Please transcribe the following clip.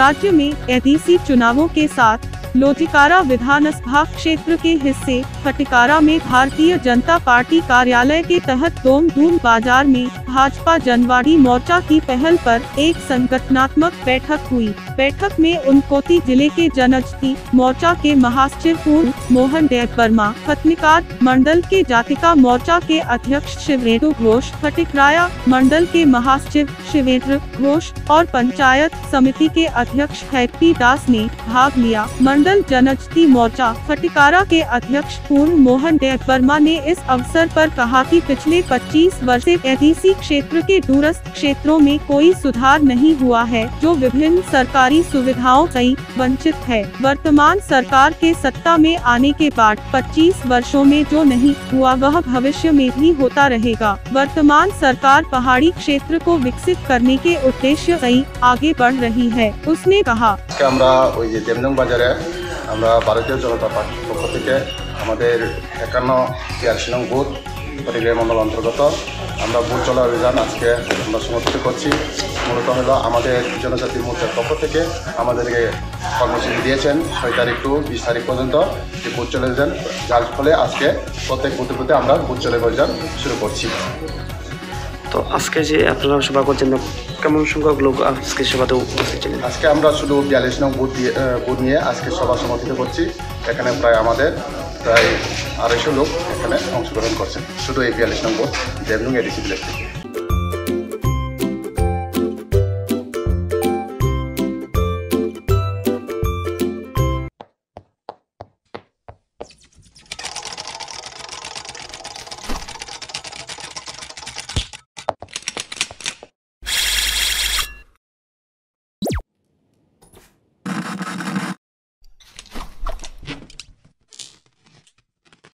राज्य में एडीसी चुनावों के साथ लोटिकारा विधानसभा क्षेत्र के हिस्से फटिकारा में भारतीय जनता पार्टी कार्यालय के तहत दोम बाजार में भाजपा जनवाड़ी मोर्चा की पहल पर एक संगठनात्मक बैठक हुई। बैठक में उनकोटी जिले के जनजाति मोर्चा के महासचिव पूर्ण मोहन देव वर्मा, फतनिकार मंडल के जातिका मोर्चा के अध्यक्ष शिवेंद्र घोष, फटिकराया मंडल के महासचिव शिवेंद्र घोष और पंचायत समिति के अध्यक्ष हैप्पी दास ने भाग लिया। मंडल जनजाति मोर्चा फटिकारा के अध्यक्ष पूर्ण मोहन देव वर्मा ने इस अवसर पर कहा कि पिछले 25 वर्ष से एडीसी क्षेत्र के दूरस्थ क्षेत्रों में कोई सुधार नहीं हुआ है, जो विभिन्न सरकारी सुविधाओं से वंचित है। वर्तमान सरकार के सत्ता में आने के बाद 25 वर्षों में जो नहीं हुआ वह भविष्य में भी होता रहेगा। वर्तमान सरकार पहाड़ी क्षेत्र को विकसित करने के उद्देश्य से आगे बढ़ रही है। उसने कहा भारतीय जनता पार्टी पक्ष থেকে আমাদের 51 নং বুথ ফটিকরাই মন্ডল অন্তর্গত আমরা বুথ চলা অভিযান আজকে আমরা সমর্থিত করছি। মূলত হলো আমাদের জনজাতি মোর্চার পক্ষ থেকে আমাদেরকে কর্মসূচি দিয়েছেন 6 তারিখ টু 20 তারিখ পর্যন্ত যে বুথ চলে অভিযান, যার ফলে আজকে প্রত্যেক বুথে বুথে আমরা বুথ চলে অভিযান শুরু করছি। তো আজকে যে আপনারা সভা করছেন কেমন সংখ্যক লোক আজকে সভাতে উপস্থিত ছিলেন? আজকে আমরা শুধু 42 নং বুথ নিয়ে আজকে সভা সমর্থিত করছি। এখানে প্রায় 250 লোক এখানে অংশগ্রহণ করছেন শুধু এই 42 নং বুথ দেবনুং এডিসি ব্লক থেকে।